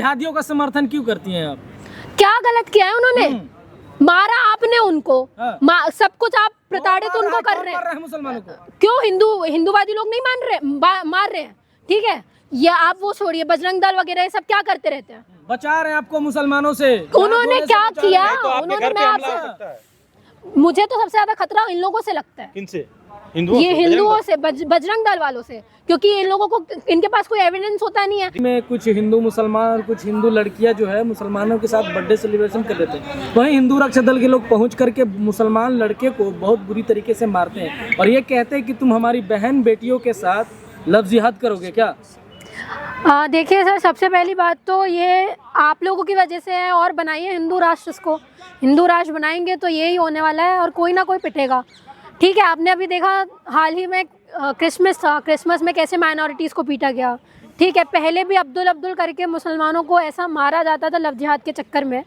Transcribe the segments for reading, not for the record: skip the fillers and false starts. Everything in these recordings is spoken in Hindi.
जिहादियों का समर्थन क्यों करती हैं आप? क्या गलत किया है उन्होंने? मारा आपने उनको, सब कुछ आप प्रताड़ित उनको कर रहे हैं मुसलमानों को। क्यों? हिंदूवादी लोग नहीं मार रहे हैं, ठीक है? ये आप वो छोड़िए, बजरंग दल वगैरह ये सब क्या करते रहते हैं? बचा रहे हैं आपको मुसलमानों से। उन्होंने क्या किया? उन्होंने, मैं आपसे, मुझे तो सबसे ज्यादा खतरा इन लोगों से लगता है। किनसे? ये हिंदुओं से, बजरंग दल वालों से, क्योंकि इन लोगों को, इनके पास कोई एविडेंस होता नहीं है। में कुछ हिंदू मुसलमान और कुछ हिंदू लड़कियां जो है मुसलमानों के साथ बर्थडे सेलिब्रेशन कर रहे थे, वहीं हिंदू रक्षा दल के लोग पहुंच करके मुसलमान लड़के को बहुत बुरी तरीके से मारते हैं और ये कहते हैं कि तुम हमारी बहन बेटियों के साथ लव जिहाद करोगे क्या? देखिए सर, सबसे पहली बात तो ये आप लोगों की वजह से है, और बनाइए हिंदू राष्ट्र, इसको हिंदू राष्ट्र बनाएंगे तो यही होने वाला है और कोई ना कोई पिटेगा, ठीक है? आपने अभी देखा हाल ही में क्रिसमस था, क्रिसमस में कैसे माइनॉरिटीज़ को पीटा गया, ठीक है? पहले भी अब्दुल करके मुसलमानों को ऐसा मारा जाता था लव जिहाद के चक्कर में।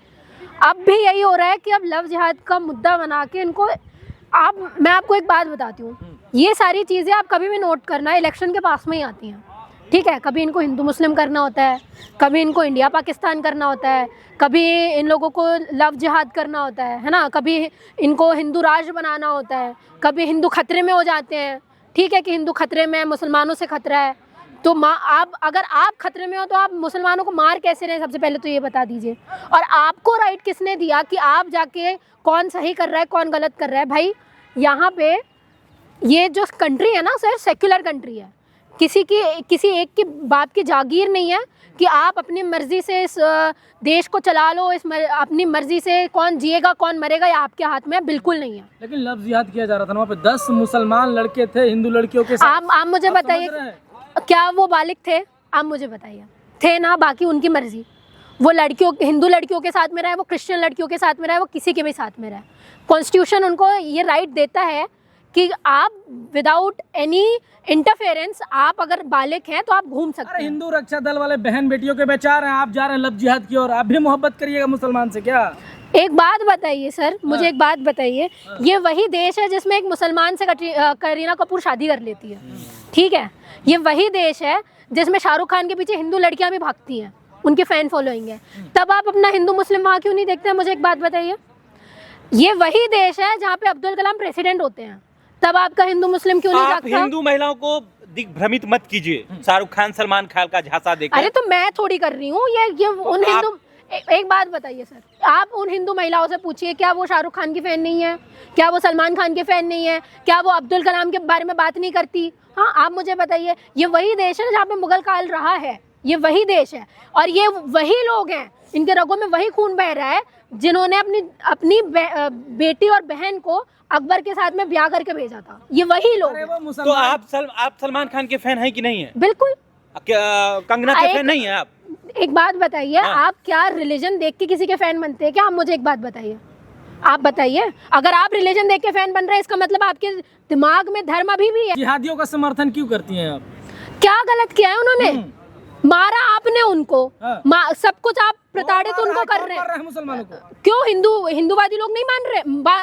अब भी यही हो रहा है कि अब लव जिहाद का मुद्दा बना के इनको, मैं आपको एक बात बताती हूँ, ये सारी चीज़ें आप कभी भी नोट करना, इलेक्शन के पास में ही आती हैं, ठीक है? कभी इनको हिंदू मुस्लिम करना होता है, कभी इनको इंडिया पाकिस्तान करना होता है, कभी इन लोगों को लव जिहाद करना होता है ना? कभी इनको हिंदू राष्ट्र बनाना होता है, कभी हिंदू खतरे में हो जाते हैं, ठीक है? कि हिंदू खतरे में है, मुसलमानों से खतरा है, तो आप अगर आप खतरे में हो तो आप मुसलमानों को मार कैसे रहे हैं? सबसे पहले तो ये बता दीजिए। और आपको राइट किसने दिया कि आप जाके कौन सही कर रहा है कौन गलत कर रहा है? भाई यहाँ पे ये जो कंट्री है ना सर, सेक्युलर कंट्री है, किसी एक की बाप की जागीर नहीं है कि आप अपनी मर्जी से इस देश को चला लो, अपनी मर्जी से कौन जिएगा कौन मरेगा ये आपके हाथ में बिल्कुल नहीं है। लेकिन लव जिहाद किया जा रहा था वहाँ पे, 10 मुसलमान लड़के थे हिंदू लड़कियों के साथ। आप मुझे बताइए, क्या वो बालिग थे? आप मुझे बताइए, थे ना? बाकी उनकी मर्जी, वो हिंदू लड़कियों के साथ में रहे, वो क्रिश्चियन लड़कियों के साथ में रहे, वो किसी के भी साथ में रहे, कॉन्स्टिट्यूशन उनको ये राइट देता है कि आप विदाउट एनी इंटरफेरेंस, आप अगर बालिग हैं तो आप घूम सकते हैं। हिंदू रक्षा दल वाले बहन बेटियों के बेचा रहे हैं, आप जा रहे हैं लव जिहाद की और आप भी मोहब्बत करिएगा मुसलमान से क्या? एक बात बताइए सर, मुझे एक बात बताइए, ये वही देश है जिसमें एक मुसलमान से करीना कपूर शादी कर लेती है, ठीक है? ये वही देश है जिसमें शाहरुख खान के पीछे हिंदू लड़कियां भी भागती हैं, उनके फैन फॉलोइंग है, तब आप अपना हिंदू मुस्लिम वहाँ क्यों नहीं देखते हैं? मुझे एक बात बताइए। ये वही देश है जहाँ पे अब्दुल कलाम प्रेसिडेंट होते हैं, तब आपका हिंदू मुस्लिम क्यों नहीं जागता? हिंदू महिलाओं को दिग्भ्रमित मत कीजिए शाहरुख खान सलमान खान का झांसा देकर। अरे तो मैं थोड़ी कर रही हूँ ये उन हिंदू, एक बात बताइए सर, आप उन हिंदू महिलाओं से पूछिए, क्या वो शाहरुख खान की फैन नहीं है? क्या वो सलमान खान के फैन नहीं है? क्या वो अब्दुल कलाम के बारे में बात नहीं करती? हाँ, आप मुझे बताइए। ये वही देश है जहाँ पे मुगल काल रहा है, ये वही देश है और ये वही लोग हैं, इनके रगों में वही खून बह रहा है जिन्होंने अपनी बेटी और बहन को अकबर के साथ में ब्याह करके भेजा था। ये वही लोग हैं। तो आप सलमान खान के फैन हैं कि नहीं है? बिल्कुल। कंगना के फैन नहीं है आप? एक बात बताइए, आप क्या रिलीजन देख के किसी के फैन बनते हैं क्या? आप मुझे एक बात बताइए, आप बताइए। अगर आप रिलीजन देख के फैन बन रहे हैं इसका मतलब आपके दिमाग में धर्म अभी भी है। जिहादियों का समर्थन क्यों करती हैं आप? क्या गलत किया है उन्होंने? मारा आपने उनको, सब कुछ आप प्रताड़ित उनको कर रहे हैं मुसलमानों को। क्यों? हिंदूवादी लोग नहीं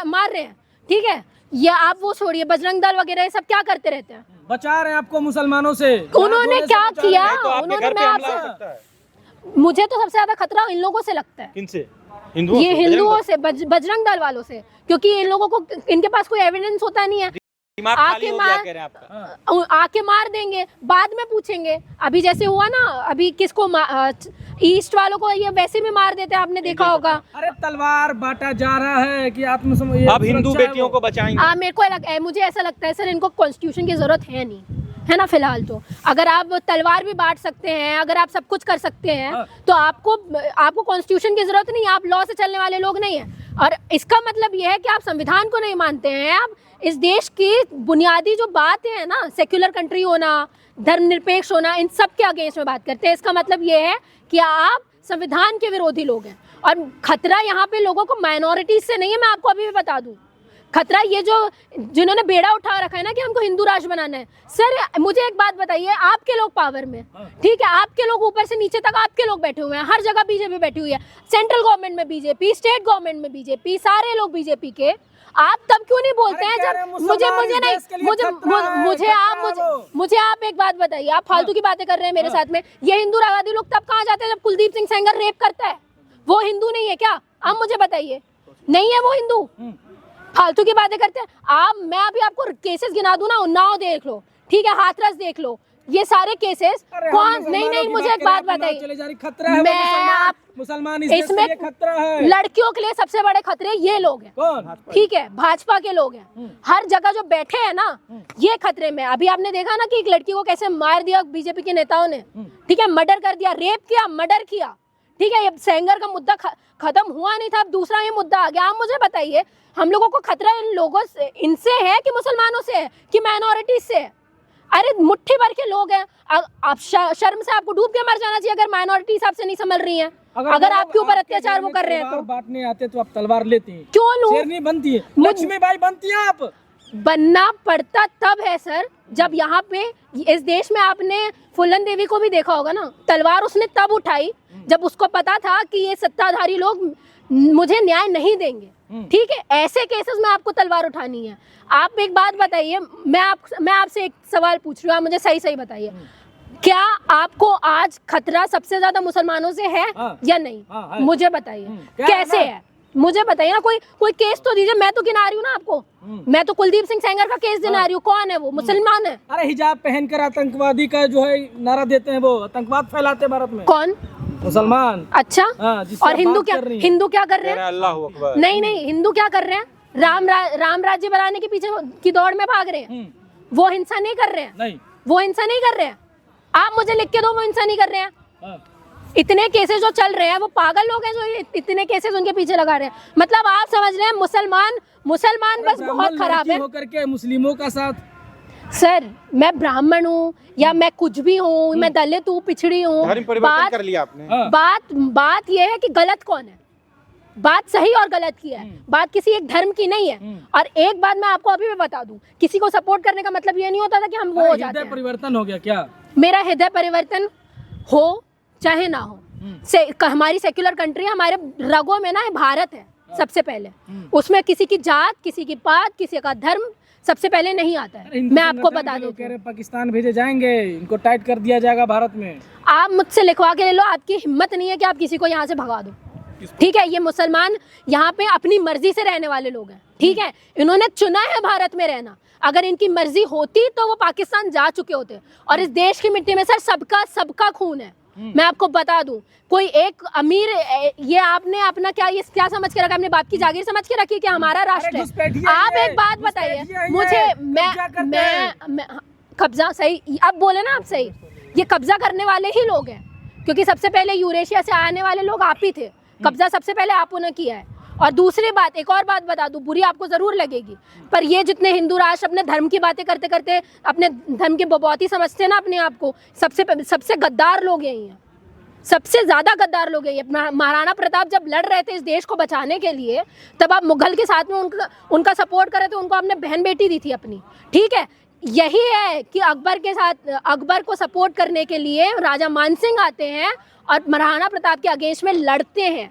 मार रहे हैं, ठीक है? ये आप वो छोड़िए, बजरंग दल वगैरह ये सब क्या करते रहते हैं? बचा रहे हैं आपको मुसलमानों से। उन्होंने क्या किया? उन्होंने, मैं आपसे, मुझे तो सबसे ज्यादा खतरा इन लोगों से लगता है। किनसे? ये हिंदुओं से, बजरंग दल वालों से, क्योंकि इन लोगों को, इनके पास कोई एविडेंस होता नहीं है। आके मार देंगे, बाद में पूछेंगे। अभी जैसे हुआ ना, अभी किसको ईस्ट वालों को ये वैसे भी मार देते हैं, आपने देखा होगा। अरे तलवार बांटा जा रहा है कि अब हिंदू बेटियों को बचाएंगे। मुझे ऐसा लगता है सर, इनको कॉन्स्टिट्यूशन की जरूरत है नहीं, है ना? फिलहाल तो अगर आप तलवार भी बांट सकते हैं, अगर आप सब कुछ कर सकते हैं तो आपको कॉन्स्टिट्यूशन की जरूरत नहीं है। आप लॉ से चलने वाले लोग नहीं हैं। और इसका मतलब यह है कि आप संविधान को नहीं मानते हैं। आप इस देश की बुनियादी जो बातें हैं ना, सेक्युलर कंट्री होना, धर्मनिरपेक्ष होना, इन सब के अगेंस्ट में बात करते हैं। इसका मतलब ये है कि आप संविधान के विरोधी लोग हैं। और खतरा यहाँ पे लोगों को माइनॉरिटीज से नहीं है, मैं आपको अभी भी बता दूं। खतरा ये जो जिन्होंने बेड़ा उठा रखा है ना कि हमको हिंदू राष्ट्र बनाना है। सर मुझे एक बात बताइए, आपके लोग पावर में, ठीक है, आपके लोग ऊपर से नीचे तक आपके लोग बैठे हुए हैं, हर जगह बीजेपी बैठी हुई है, सेंट्रल गवर्नमेंट में बीजेपी, स्टेट गवर्नमेंट में बीजेपी, सारे लोग बीजेपी के। आप तब क्यों नहीं बोलते हैं जब मुझे आप एक बात बताइए, आप फालतू की बातें कर रहे हैं मेरे साथ में। ये हिंदूवादी लोग तब कहाँ जाते हैं जब कुलदीप सिंह सेंगर रेप करता है? वो हिंदू नहीं है क्या? आप मुझे बताइए, नहीं है वो हिंदू? फालतू की बातें करते हैं। मैं अभी आपको केसेस गिना दूं ना, उन्नाव देख लो, ठीक है, हाथरस देख लो, ये सारे केसेस कौन? नहीं, मुझे एक बात बताइए, मैं मुसलमान इसमें खतरा है। लड़कियों के लिए सबसे बड़े खतरे ये लोग हैं, ठीक है, भाजपा के लोग हैं, हर जगह जो बैठे हैं ना, ये खतरे में। अभी आपने देखा ना कि एक लड़की को कैसे मार दिया बीजेपी के नेताओं ने, ठीक है, मर्डर कर दिया, रेप किया, मर्डर किया, ठीक है। ये सेंगर का मुद्दा खत्म हुआ नहीं था, अब दूसरा ये मुद्दा आ गया। आप मुझे बताइए, हम लोगों को खतरा इन लोगों से, इनसे है कि मुसलमानों से है कि माइनॉरिटीज से है? अरे मुट्ठी भर के लोग हैं, आप शर्म से आपको डूब के मर जाना चाहिए अगर माइनॉरिटीज आपसे नहीं संभल रही हैं, अगर आपके ऊपर अत्याचार वो कर रहे हैं तो। बांटने आते तो आप तलवार लेती हैं, क्यों लूं? शेरनी बनती है, लक्ष्मीबाई बनती है आप। बनना पड़ता तब है सर जब यहाँ पे इस देश में आपने फुलन देवी को भी देखा होगा ना, तलवार उसने तब उठाई जब उसको पता था कि ये सत्ताधारी लोग मुझे न्याय नहीं देंगे, ठीक है। ऐसे केसेस में आपको तलवार उठानी है। आप एक बात बताइए, मैं आपसे एक सवाल पूछ रही हूँ, आप मुझे सही सही बताइए, क्या आपको आज खतरा सबसे ज्यादा मुसलमानों से है या नहीं? है। मुझे बताइए कैसे है, मुझे बताइए ना, कोई केस तो दीजिए। मैं तो गिना रही हूँ ना आपको, मैं तो कुलदीप सिंह सेंगर का केस गिना रही हूँ। कौन है वो? मुसलमान है। अरे हिजाब पहनकर आतंकवादी का जो है नारा देते हैं, वो आतंकवाद फैलाते हैं भारत में। कौन? मुसलमान। अच्छा, और हिंदू क्या कर रहे हैं? अल्लाह अकबर। नहीं, हिंदू क्या कर रहे हैं? राम राज्य बनाने के पीछे की दौड़ में भाग रहे हैं, वो हिंसा नहीं कर रहे हैं। नहीं, वो हिंसा नहीं कर रहे हैं। आप मुझे लिख के दो वो हिंसा नहीं कर रहे हैं। इतने केसेस जो चल रहे हैं, वो पागल लोग हैं जो इतने केसेस उनके पीछे लगा रहे हैं। मतलब आप समझ रहे हैं मुसलमान बस बहुत खराब है होकर के मुस्लिमों का साथ। सर मैं ब्राह्मण हूँ या मैं कुछ भी हूँ, मैं दलित हूँ, पिछड़ी हूँ, परिवर्तन कर लिया आपने। बात ये है कि गलत कौन है, बात सही और गलत की है, बात किसी एक धर्म की नहीं है। और एक बात मैं आपको अभी भी बता दूं, किसी को सपोर्ट करने का मतलब ये नहीं होता था कि हम वो हो जाते हैं। परिवर्तन हो गया क्या? मेरा हृदय परिवर्तन हो चाहे ना हो, हमारी सेक्युलर कंट्री, हमारे रगों में ना भारत है सबसे पहले, उसमें किसी की जात, किसी की पात, किसी का धर्म सबसे पहले नहीं आता है। मैं आपको बता देती हूँ, पाकिस्तान भेजे जाएंगे, इनको टाइट कर दिया जाएगा भारत में। आप मुझसे लिखवा के ले लो, आपकी हिम्मत नहीं है कि आप किसी को यहाँ से भगा दो, ठीक है। ये मुसलमान यहाँ पे अपनी मर्जी से रहने वाले लोग हैं, ठीक है। इन्होंने चुना है भारत में रहना, अगर इनकी मर्जी होती तो वो पाकिस्तान जा चुके होते। और इस देश की मिट्टी में सर सबका खून है। मैं आपको बता दूं, कोई एक अमीर, ये आपने अपना क्या समझ के रखा? अपने बाप की जागीर समझ के रखी कि हमारा राष्ट्र है। आप एक बात बताइए मुझे, मैं कब्जा, सही अब बोले ना आप, सही, ये कब्जा करने वाले ही लोग हैं, क्योंकि सबसे पहले यूरेशिया से आने वाले लोग आप ही थे। कब्जा सबसे पहले आपो ने किया है। और दूसरी बात, एक और बात बता दूं, बुरी आपको जरूर लगेगी, पर ये जितने हिंदू राष्ट्र अपने धर्म की बातें करते करते अपने धर्म की बबौती समझते हैं ना अपने आप को, सबसे गद्दार लोग यही हैं, सबसे ज्यादा गद्दार लोग यही हैं। महाराणा प्रताप जब लड़ रहे थे इस देश को बचाने के लिए, तब आप मुगल के साथ में उनका सपोर्ट करे थे, उनको आपने बहन बेटी दी थी अपनी, ठीक है। यही है कि अकबर को सपोर्ट करने के लिए राजा मानसिंह आते हैं और महाराणा प्रताप के अगेंस्ट में लड़ते हैं,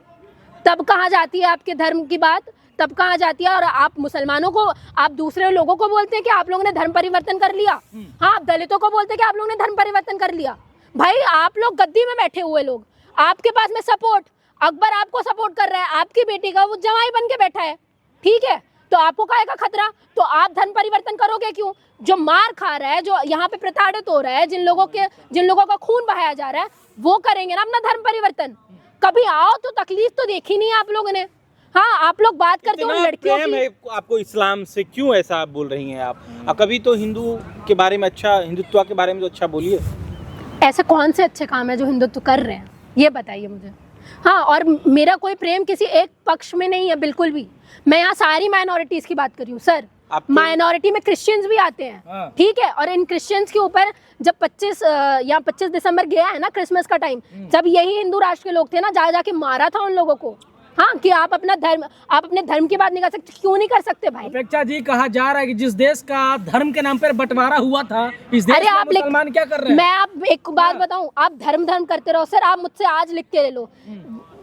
तब कहाँ जाती है आपके धर्म की बात, तब कहाँ जाती है? और आप मुसलमानों को, आप दूसरे लोगों को बोलते हैं कि आप लोगों ने धर्म परिवर्तन कर लिया। हाँ, आप दलितों को बोलते हैं कि आप लोगों ने धर्म परिवर्तन कर लिया। भाई आप लोग गद्दी में बैठे हुए लोग, आपके पास में सपोर्ट, अकबर आपको सपोर्ट कर रहा है, आपकी बेटी का वो जवाई बन के बैठा है, ठीक है। तो आपको काहे का खतरा? तो आप धर्म परिवर्तन करोगे क्यों? जो मार खा रहा है, जो यहाँ पे प्रताड़ित हो रहा है, जिन लोगों का खून बहाया जा रहा है, वो करेंगे ना अपना धर्म परिवर्तन। कभी आओ तो तकलीफ तो देखी नहीं आप लोगों ने। हाँ, आप लोग बात करते हो लड़कियों की, आपको इस्लाम से क्यों ऐसा आप बोल रही हैं आप? कभी तो हिंदू के बारे में अच्छा, हिंदुत्व के बारे में तो अच्छा बोलिए। ऐसे कौन से अच्छे काम है जो हिंदुत्व कर रहे हैं, ये बताइए मुझे। हाँ, और मेरा कोई प्रेम किसी एक पक्ष में नहीं है, बिल्कुल भी। मैं यहाँ सारी माइनॉरिटीज की बात कर रही हूँ सर। माइनॉरिटी में क्रिश्चियंस भी आते हैं, ठीक है। और इन क्रिश्चियंस के ऊपर जब 25 दिसंबर गया है ना, क्रिसमस का टाइम, जब यही हिंदू राष्ट्र के लोग थे ना, जाके मारा था उन लोगों को, हाँ, कि आप अपने धर्म की बात नहीं कर सकते, क्यों नहीं कर सकते भाई? अपेक्षा जी, कहा जा रहा है कि जिस देश का धर्म के नाम पर बंटवारा हुआ था, इस देश अरे में आप मुसलमान क्या कर रहे हैं? मैं आप एक बात बताऊं, आप धर्म करते रहो सर, आप मुझसे आज लिख के ले लो,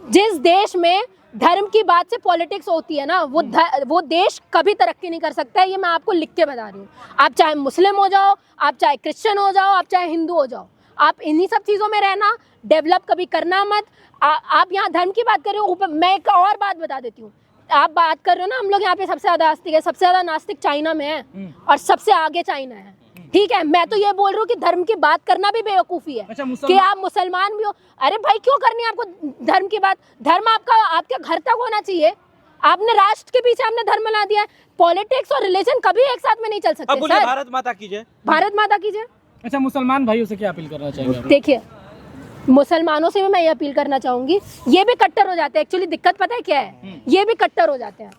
जिस देश में धर्म की बात से पॉलिटिक्स होती है ना, वो देश कभी तरक्की नहीं कर सकता है, ये मैं आपको लिख के बता रही हूँ। आप चाहे मुस्लिम हो जाओ, आप चाहे क्रिश्चियन हो जाओ, आप चाहे हिंदू हो जाओ, आप इन्हीं सब चीज़ों में रहना, डेवलप कभी करना मत। आप यहाँ धर्म की बात कर रहे हो, मैं एक और बात बता देती हूँ। आप बात कर रहे हो ना, हम लोग यहाँ पे सबसे ज़्यादा आस्तिक है, सबसे ज़्यादा नास्तिक चाइना में है और सबसे आगे चाइना है, ठीक है। मैं तो ये बोल रही हूँ कि धर्म की बात करना भी बेवकूफ़ी है। अच्छा, कि आप मुसलमान भी हो, अरे भाई क्यों करनी है आपको धर्म की बात? धर्म आपके घर तक होना चाहिए। आपने राष्ट्र के पीछे आपने धर्म बना दिया है। पॉलिटिक्स और रिलीजन कभी एक साथ में नहीं चल सकते। अब बोलिए भारत माता की जय। भारत माता की जय। अच्छा, मुसलमान भाइयों से क्या अपील करना चाहिए? देखिए, मुसलमानों से भी मैं ये अपील करना चाहूंगी, ये भी कट्टर हो जाते हैं। एक्चुअली दिक्कत पता है क्या है, ये भी कट्टर हो जाते हैं।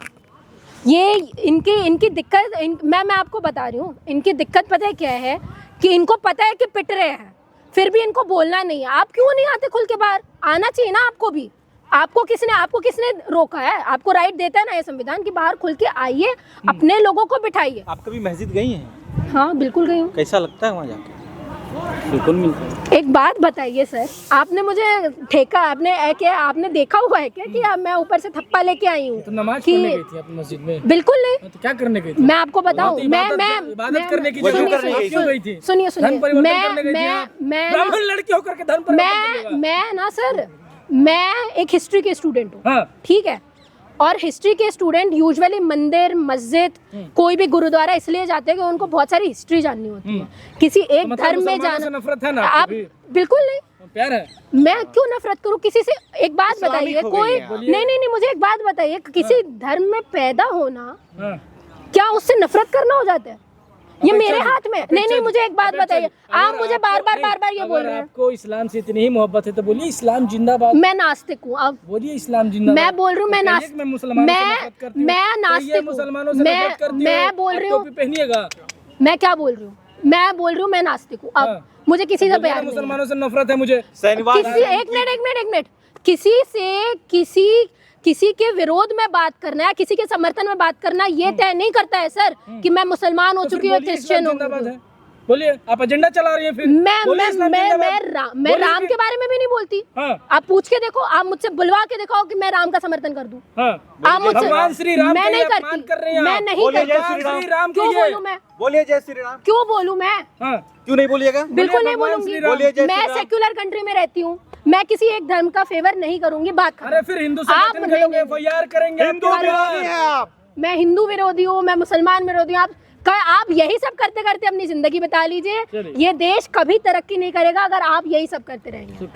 ये इनकी दिक्कत मैं आपको बता रही हूँ, इनकी दिक्कत पता है क्या है कि इनको पता है कि पिट रहे हैं, फिर भी इनको बोलना नहीं है। आप क्यों नहीं आते खुल के बाहर? आना चाहिए ना आपको भी। आपको किसने रोका है? आपको राइट देता है ना ये संविधान कि बाहर खुल के आइए, अपने लोगों को बिठाइए। आप कभी मस्जिद गई हैं? हाँ बिल्कुल गई हूँ। कैसा लगता है वहाँ जाके? सुकून मिलता है। एक बात बताइए सर, आपने मुझे ठेका, आपने देखा हुआ है क्या कि मैं ऊपर से थप्पा लेके आई हूँ? तो नमाज पढ़ने गई थी अपनी मस्जिद में? बिल्कुल नहीं। तो क्या करने गई थी? मैं आपको बताऊं, इबादत करने की जगह क्यों गई थी? सुनिए धर्म परिवर्तन करने गई थी? ब्राह्मण लड़की होकर के धर्म परिवर्तन करने मैं ना सर, मैं एक हिस्ट्री के स्टूडेंट हूँ, हाँ। ठीक है। और हिस्ट्री के स्टूडेंट यूजुअली मंदिर, मस्जिद, कोई भी गुरुद्वारा इसलिए जाते हैं कि उनको बहुत सारी हिस्ट्री जाननी होती है। किसी एक मतलब धर्म में मुसलमानों से जाना, नफरत है ना आप आपको भी? बिल्कुल नहीं। प्यार है? मैं क्यों नफरत करूं किसी से? एक बात इस्लामिक बताइए, हो कोई गई हैं आप। नहीं, मुझे एक बात बताइए, किसी धर्म में पैदा होना हाँ। क्या उससे नफरत करना हो जाता है? ये अपेक्षा मेरे जी, हाथ में अपेक्षा नहीं, जी, मुझे एक बात अपेक्षा बताइए। जी, आप अगर मुझे बार बार ये बोल अगर रहे हैं। आपको इस्लाम से इतनी ही मोहब्बत है तो बोलिए इस्लाम जिंदाबाद। मैं नास्तिक हूँ। अब बोलिए इस्लाम जिंदाबाद। मैं बोल रही हूँ, मैं तो कहिए नास्तिक, कि मैं मुसलमानों से नफरत करती हूँ। मैं नास्तिक कहिए हूँ। मुसलमानों से नफरत करती हूँ। मैं बोल रही हूँ, टोपी पहनिएगा। मैं क्या बोल रही हूँ? मैं बोल रही हूँ मैं नास्तिक हूँ। अब हाँ। मुझे किसी से बोलिए प्यार ना, नहीं है। मुसलमानों से नफरत है मुझे। शनिवार एक मिनट, किसी के विरोध में बात करना या किसी के समर्थन में बात करना ये तय नहीं करता है सर कि मैं मुसलमान हो तो फिर चुकी हूँ, बोलिए क्रिश्चियन इस्लाम हूँ। जिंदाबाद है। बोलिए, आप एजेंडा चला रही हैं फिर। मैं बोलिए इस्लाम जिंदाबाद। बोलिए राम फिर। के बारे में भी नहीं बोलती। हाँ। आप पूछ के देखो, आप मुझसे बुलवा के दिखाओ कि मैं राम का समर्थन कर दूं। हाँ। आप मुझसे, भगवान श्री राम मैं का नहीं ये अपमान करती, कर रहे हैं मैं आप। नहीं बोलिए जय करती। श्री राम। श्री राम क्यों कहिए। बोलूं मैं? बोलिए जय श्री राम। क्यों बोलूं मैं? हाँ। क्यों नहीं बोलिएगा? बिल्कुल नहीं भगवान बोलूंगी। श्री राम। बोलिए जय श्री मैं राम। सेक्युलर कंट्री में रहती हूँ, मैं किसी एक धर्म का फेवर नहीं करूंगी। बात अरे फिर हिंदू आप संगठन के लोग नहीं- FIR करेंगे। हिंदू आपके विरोधी ऊपर। हैं आप। मैं हिंदू विरोधी हूँ, मैं मुसलमान विरोधी हूँ। आप यही सब करते करते अपनी जिंदगी बिता लीजिए। चलिए। ये देश कभी तरक्की नहीं करेगा अगर आप यही सब करते रहेंगे।